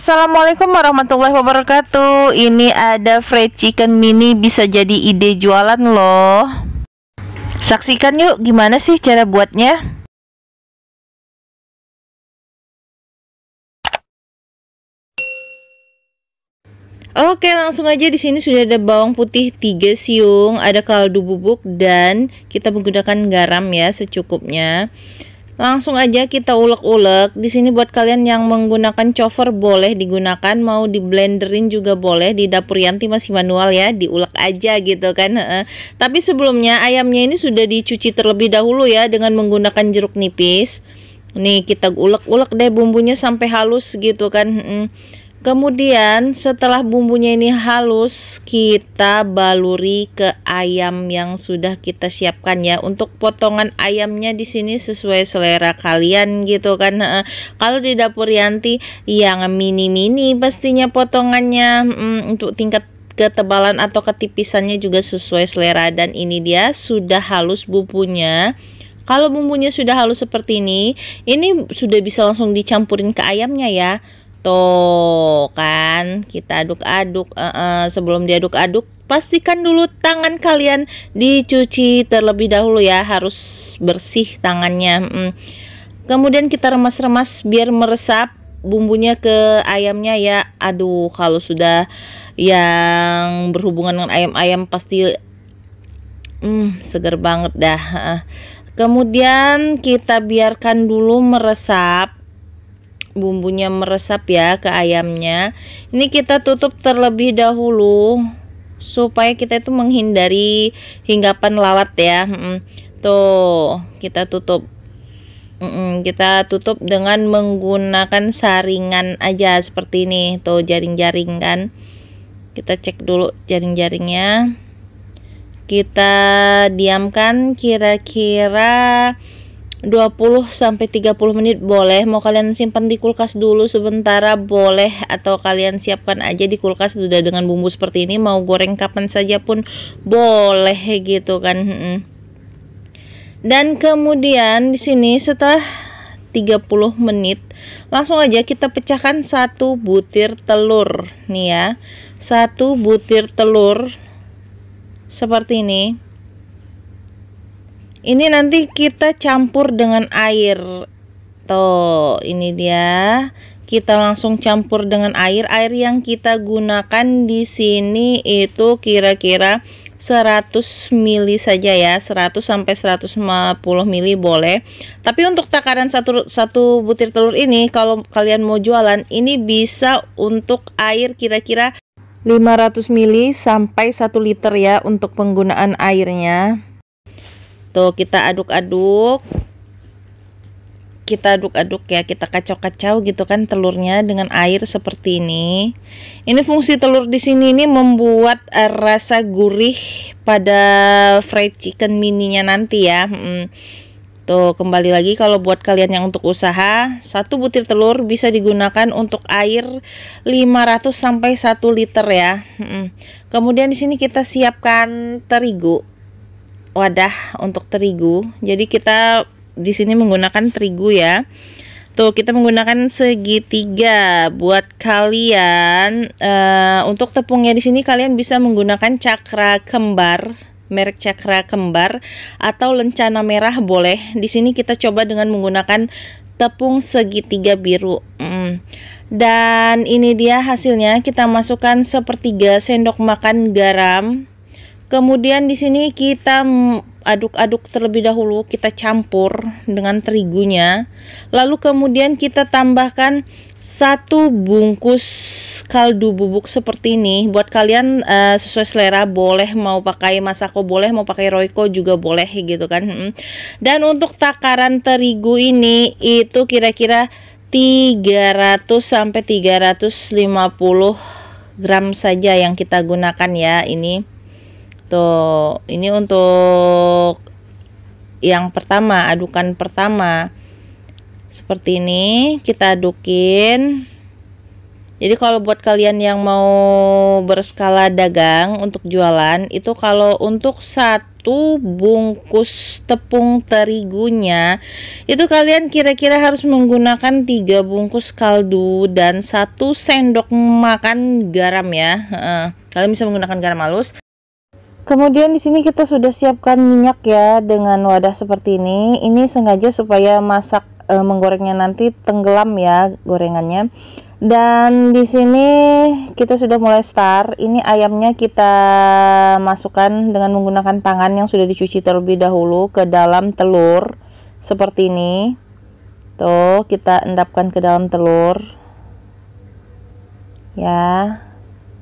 Assalamualaikum warahmatullahi wabarakatuh. Ini ada fried chicken mini, bisa jadi ide jualan loh. Saksikan yuk gimana sih cara buatnya. Oke, langsung aja. Di sini sudah ada bawang putih 3 siung, ada kaldu bubuk, dan kita menggunakan garam ya secukupnya. Langsung aja kita ulek-ulek. Di sini buat kalian yang menggunakan chopper boleh digunakan, mau di blenderin juga boleh. Di dapur Yanti masih manual ya, diulek aja gitu kan. Tapi sebelumnya ayamnya ini sudah dicuci terlebih dahulu ya dengan menggunakan jeruk nipis. Nih kita ulek-ulek deh bumbunya sampai halus gitu kan. Kemudian setelah bumbunya ini halus, kita baluri ke ayam yang sudah kita siapkan ya. Untuk potongan ayamnya di sini sesuai selera kalian gitu kan. Kalau di dapur Yanti yang mini-mini pastinya potongannya. Untuk tingkat ketebalan atau ketipisannya juga sesuai selera. Dan ini dia sudah halus bumbunya. Kalau bumbunya sudah halus seperti ini sudah bisa langsung dicampurin ke ayamnya ya. Tuh kan, kita aduk-aduk. Sebelum diaduk-aduk, pastikan dulu tangan kalian dicuci terlebih dahulu ya, harus bersih tangannya. Kemudian kita remas-remas biar meresap bumbunya ke ayamnya ya. Aduh, kalau sudah yang berhubungan dengan ayam-ayam pasti seger banget dah. Kemudian kita biarkan dulu meresap, bumbunya meresap ya ke ayamnya. Ini kita tutup terlebih dahulu supaya kita itu menghindari hinggapan lalat ya. Tuh kita tutup. Kita tutup dengan menggunakan saringan aja seperti ini. Tuh jaring-jaring kan. Kita cek dulu jaring-jaringnya. Kita diamkan kira-kira 20-30 menit boleh. Mau kalian simpan di kulkas dulu sementara boleh, atau kalian siapkan aja di kulkas sudah dengan bumbu seperti ini. Mau goreng kapan saja pun boleh gitu kan. Dan kemudian di sini setelah 30 menit langsung aja kita pecahkan 1 butir telur nih ya. 1 butir telur seperti ini. Ini nanti kita campur dengan air. Tuh, ini dia. Kita langsung campur dengan air. Air yang kita gunakan di sini itu kira-kira 100 ml saja ya. 100 sampai 150 ml boleh. Tapi untuk takaran satu butir telur ini, kalau kalian mau jualan, ini bisa untuk air kira-kira 500 ml sampai 1 liter ya untuk penggunaan airnya. Tuh kita aduk-aduk. Kita aduk-aduk ya, kita kacau-kacau gitu kan telurnya dengan air seperti ini. Ini fungsi telur di sini ini membuat rasa gurih pada fried chicken mininya nanti ya. Tuh kembali lagi, kalau buat kalian yang untuk usaha, 1 butir telur bisa digunakan untuk air 500 sampai 1 liter ya. Kemudian di sini kita siapkan terigu. Wadah untuk terigu. Jadi kita di sini menggunakan terigu ya. Tuh kita menggunakan segitiga buat kalian. Untuk tepungnya di sini kalian bisa menggunakan Cakra Kembar, merek Cakra Kembar, atau Lencana Merah boleh. Di sini kita coba dengan menggunakan tepung segitiga biru. Dan ini dia hasilnya. Kita masukkan 1/3 sendok makan garam. Kemudian di sini kita aduk-aduk terlebih dahulu, kita campur dengan terigunya. Lalu kemudian kita tambahkan 1 bungkus kaldu bubuk seperti ini. Buat kalian sesuai selera, boleh mau pakai Masako boleh, mau pakai Royco juga boleh gitu kan. Dan untuk takaran terigu ini itu kira-kira 300 sampai 350 gram saja yang kita gunakan ya ini. Tuh, ini untuk yang pertama, adukan pertama. Seperti ini, kita adukin. Jadi kalau buat kalian yang mau berskala dagang untuk jualan, itu kalau untuk satu bungkus tepung terigunya itu kalian kira-kira harus menggunakan 3 bungkus kaldu dan 1 sendok makan garam ya. Kalian bisa menggunakan garam halus. Kemudian di sini kita sudah siapkan minyak ya dengan wadah seperti ini. Ini sengaja supaya masak menggorengnya nanti tenggelam ya gorengannya. Dan di sini kita sudah mulai start. Ini ayamnya kita masukkan dengan menggunakan tangan yang sudah dicuci terlebih dahulu ke dalam telur seperti ini. Tuh, kita endapkan ke dalam telur. Ya.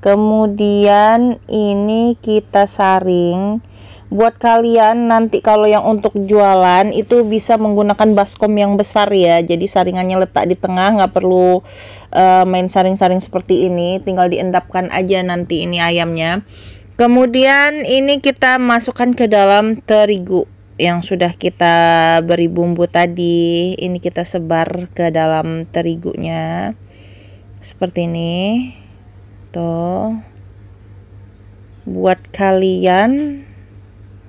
Kemudian ini kita saring. Buat kalian nanti kalau yang untuk jualan itu bisa menggunakan baskom yang besar ya. Jadi saringannya letak di tengah, nggak perlu main saring-saring seperti ini. Tinggal diendapkan aja nanti ini ayamnya. Kemudian ini kita masukkan ke dalam terigu yang sudah kita beri bumbu tadi. Ini kita sebar ke dalam terigunya seperti ini. Tuh, buat kalian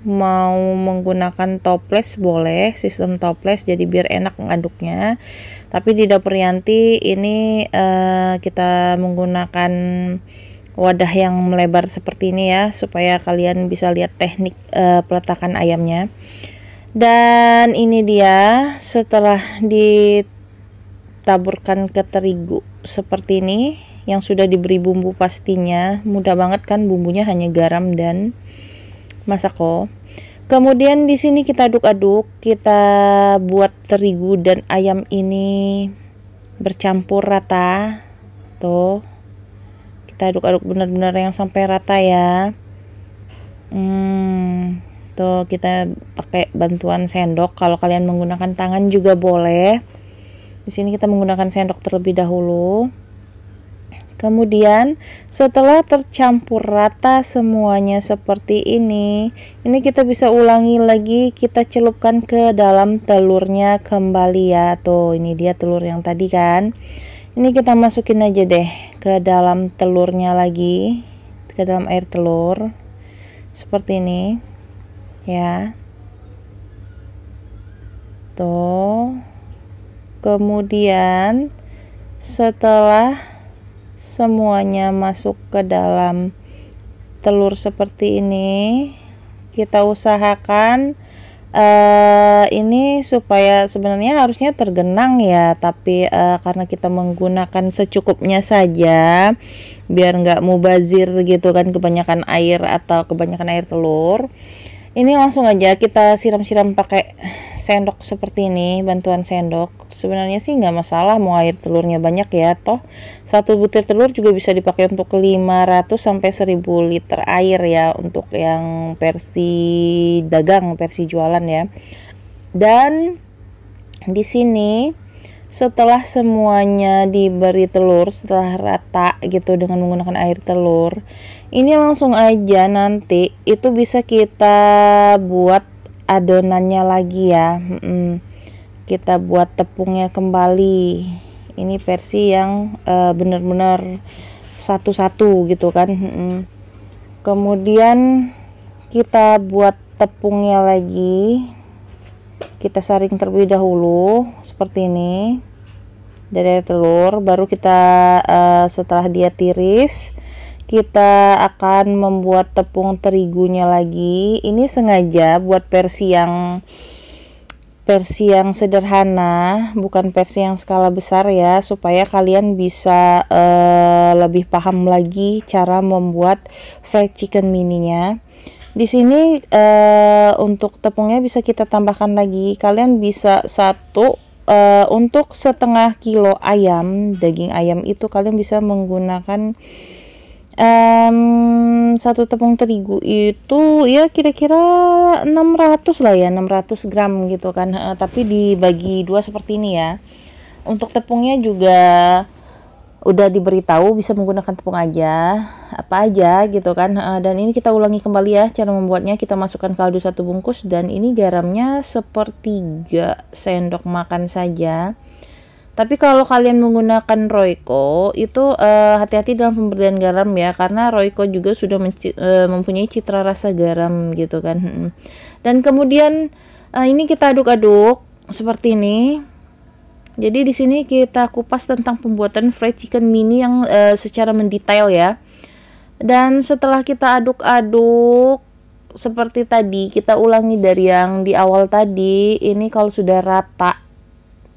mau menggunakan toples boleh, sistem toples jadi biar enak ngaduknya. Tapi di dapur Yanti ini kita menggunakan wadah yang melebar seperti ini ya, supaya kalian bisa lihat teknik peletakan ayamnya. Dan ini dia setelah ditaburkan ke terigu seperti ini yang sudah diberi bumbu pastinya. Mudah banget kan, bumbunya hanya garam dan masako. Kemudian di sini kita aduk-aduk, kita buat terigu dan ayam ini bercampur rata. Tuh, kita aduk-aduk benar-benar yang sampai rata ya. Tuh, kita pakai bantuan sendok. Kalau kalian menggunakan tangan juga boleh. Di sini kita menggunakan sendok terlebih dahulu. Kemudian setelah tercampur rata semuanya seperti ini kita bisa ulangi lagi, kita celupkan ke dalam telurnya kembali ya. Tuh, ini dia telur yang tadi kan. Ini kita masukin aja deh ke dalam telurnya lagi, ke dalam air telur seperti ini ya. Tuh, kemudian setelah semuanya masuk ke dalam telur seperti ini, kita usahakan ini supaya sebenarnya harusnya tergenang ya, tapi karena kita menggunakan secukupnya saja biar nggak mubazir gitu kan, kebanyakan air atau kebanyakan air telur. Ini langsung aja kita siram-siram pakai sendok seperti ini, bantuan sendok. Sebenarnya sih nggak masalah mau air telurnya banyak ya, toh satu butir telur juga bisa dipakai untuk 500 sampai 1000 liter air ya, untuk yang versi dagang, versi jualan ya. Dan di sini setelah semuanya diberi telur, setelah rata gitu dengan menggunakan air telur, ini langsung aja nanti itu bisa kita buat adonannya lagi ya. Kita buat tepungnya kembali. Ini versi yang benar-benar satu-satu gitu kan. Kemudian kita buat tepungnya lagi, kita saring terlebih dahulu seperti ini dari air telur. Baru kita setelah dia tiris, kita akan membuat tepung terigunya lagi. Ini sengaja buat versi yang sederhana, bukan versi yang skala besar ya, supaya kalian bisa lebih paham lagi cara membuat fried chicken mininya. Di sini untuk tepungnya bisa kita tambahkan lagi. Kalian bisa untuk setengah kilo ayam, daging ayam itu kalian bisa menggunakan satu tepung terigu itu ya kira-kira 600 lah ya, 600 gram gitu kan. Tapi dibagi dua seperti ini ya. Untuk tepungnya juga udah diberitahu bisa menggunakan tepung aja, apa aja gitu kan. Dan ini kita ulangi kembali ya cara membuatnya. Kita masukkan kaldu 1 bungkus dan ini garamnya 1/3 sendok makan saja. Tapi kalau kalian menggunakan Royco itu hati-hati dalam pemberian garam ya, karena Royco juga sudah mempunyai citra rasa garam gitu kan. Dan kemudian ini kita aduk-aduk seperti ini. Jadi di sini kita kupas tentang pembuatan fried chicken mini yang secara mendetail ya. Dan setelah kita aduk-aduk seperti tadi, kita ulangi dari yang di awal tadi. Ini kalau sudah rata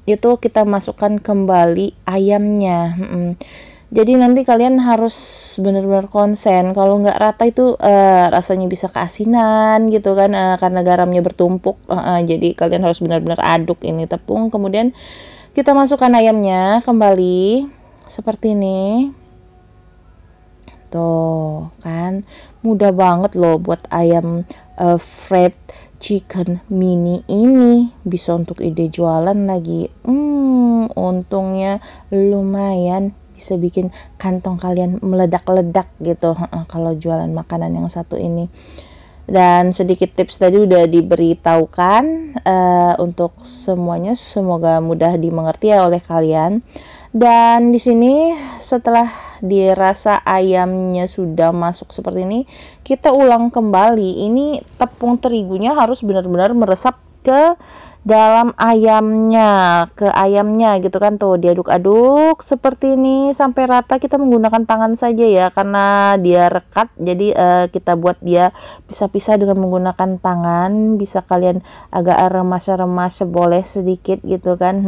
itu kita masukkan kembali ayamnya. Jadi nanti kalian harus benar-benar konsen. Kalau nggak rata itu rasanya bisa keasinan gitu kan, karena garamnya bertumpuk. Jadi kalian harus benar-benar aduk ini tepung. Kemudian kita masukkan ayamnya kembali seperti ini. Tuh kan, mudah banget loh buat ayam fried chicken mini ini. Bisa untuk ide jualan lagi. Untungnya lumayan, bisa bikin kantong kalian meledak-ledak gitu kalau jualan makanan yang satu ini. Dan sedikit tips tadi udah diberitahukan untuk semuanya, semoga mudah dimengerti ya oleh kalian. Dan di sini setelah dirasa ayamnya sudah masuk seperti ini, kita ulang kembali. Ini tepung terigunya harus benar-benar meresap ke dalam ayamnya, gitu kan. Tuh diaduk-aduk seperti ini sampai rata. Kita menggunakan tangan saja ya, karena dia rekat. Jadi kita buat dia pisah-pisah dengan menggunakan tangan. Bisa kalian agak remas-remas boleh sedikit gitu kan.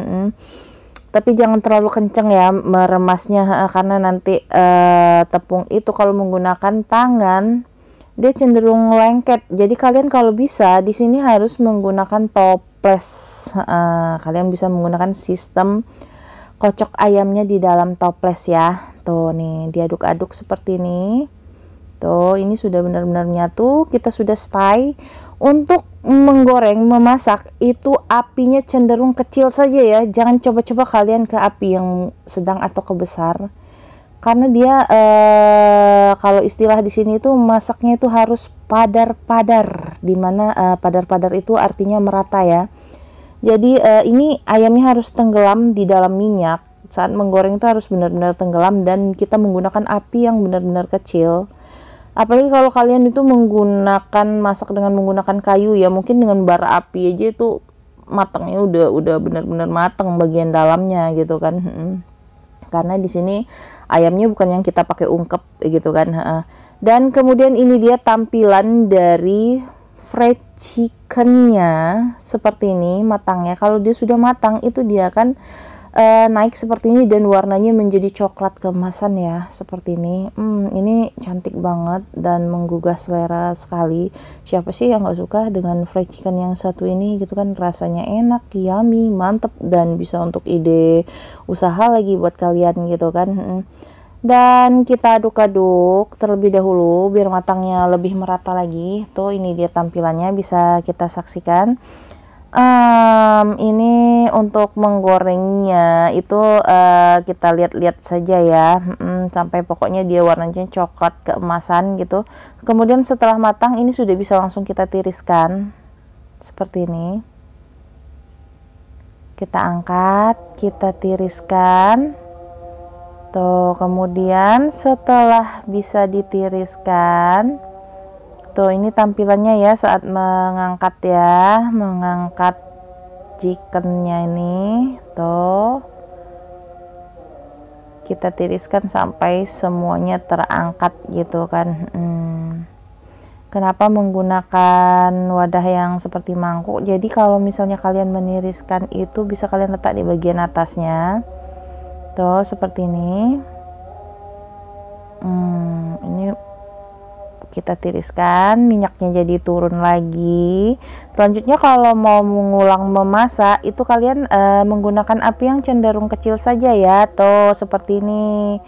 Tapi jangan terlalu kenceng ya meremasnya, karena nanti tepung itu kalau menggunakan tangan dia cenderung lengket. Jadi kalian kalau bisa di sini harus menggunakan toples. Kalian bisa menggunakan sistem kocok ayamnya di dalam toples ya. Tuh nih, diaduk-aduk seperti ini. Tuh, ini sudah benar-benar nyatu. Kita sudah stay. Untuk menggoreng, memasak itu apinya cenderung kecil saja ya. Jangan coba-coba kalian ke api yang sedang atau ke besar. Karena dia kalau istilah di sini itu masaknya itu harus padar-padar. Dimana padar-padar itu artinya merata ya. Jadi ini ayamnya harus tenggelam di dalam minyak. Saat menggoreng itu harus benar-benar tenggelam, dan kita menggunakan api yang benar-benar kecil. Apalagi kalau kalian itu masak dengan menggunakan kayu ya, mungkin dengan bara api aja itu matangnya udah benar-benar matang bagian dalamnya gitu kan. Karena di sini ayamnya bukan yang kita pakai ungkep gitu kan. Dan kemudian ini dia tampilan dari fried chickennya seperti ini matangnya. Kalau dia sudah matang itu dia akan naik seperti ini dan warnanya menjadi coklat keemasan ya, seperti ini. Ini cantik banget dan menggugah selera sekali. Siapa sih yang nggak suka dengan fried chicken yang satu ini gitu kan? Rasanya enak, yummy, mantep, dan bisa untuk ide usaha lagi buat kalian gitu kan. Dan kita aduk-aduk terlebih dahulu biar matangnya lebih merata lagi. Tuh ini dia tampilannya, bisa kita saksikan. Ini untuk menggorengnya itu kita lihat-lihat saja ya, sampai pokoknya dia warnanya coklat keemasan gitu. Kemudian setelah matang ini sudah bisa langsung kita tiriskan seperti ini. Kita angkat, kita tiriskan. Tuh, kemudian setelah bisa ditiriskan, tuh ini tampilannya ya saat mengangkat ya, mengangkat chickennya ini. Tuh kita tiriskan sampai semuanya terangkat gitu kan. Kenapa menggunakan wadah yang seperti mangkuk? Jadi kalau misalnya kalian meniriskan itu bisa kalian letak di bagian atasnya. Tuh seperti ini. Ini kita tiriskan, minyaknya jadi turun lagi. Selanjutnya kalau mau mengulang memasak itu kalian menggunakan api yang cenderung kecil saja ya. Tuh seperti ini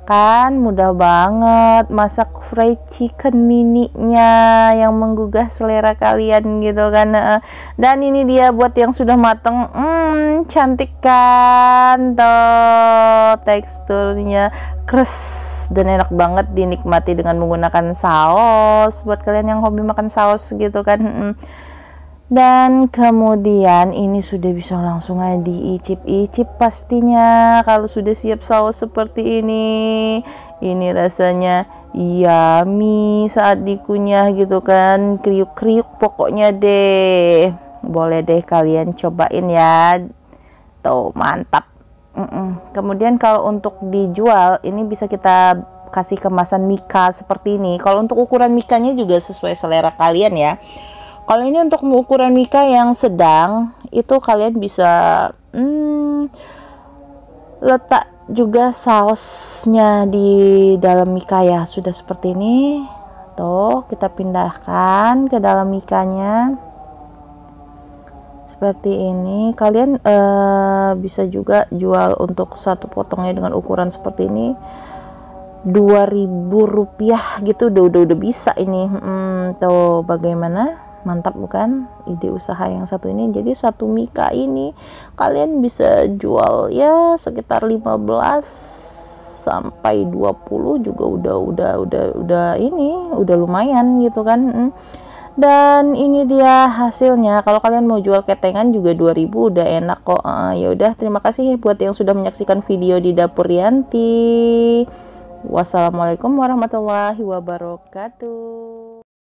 kan, mudah banget masak fried chicken mininya yang menggugah selera kalian gitu kan. Dan ini dia buat yang sudah mateng, cantik kan, tuh teksturnya kres dan enak banget dinikmati dengan menggunakan saus buat kalian yang hobi makan saus gitu kan. Dan kemudian ini sudah bisa langsung aja diicip-icip pastinya kalau sudah siap saus seperti ini. Ini rasanya yummy saat dikunyah gitu kan, kriuk-kriuk pokoknya deh. Boleh deh kalian cobain ya. Tuh, mantap. Kemudian kalau untuk dijual ini bisa kita kasih kemasan mika seperti ini. Kalau untuk ukuran mikanya juga sesuai selera kalian ya. Kalau ini untuk ukuran mika yang sedang, itu kalian bisa letak juga sausnya di dalam mika ya. Sudah seperti ini. Tuh, kita pindahkan ke dalam mikanya. Seperti ini. Kalian bisa juga jual untuk satu potongnya dengan ukuran seperti ini. Rp2.000 gitu udah bisa ini. Tuh bagaimana? Mantap bukan ide usaha yang satu ini? Jadi satu mika ini kalian bisa jual ya sekitar 15 sampai 20 juga udah ini udah lumayan gitu kan. Dan ini dia hasilnya. Kalau kalian mau jual ketengan juga 2.000 udah enak kok. Ya udah, terima kasih buat yang sudah menyaksikan video di Dapur Rianti. Wassalamualaikum warahmatullahi wabarakatuh.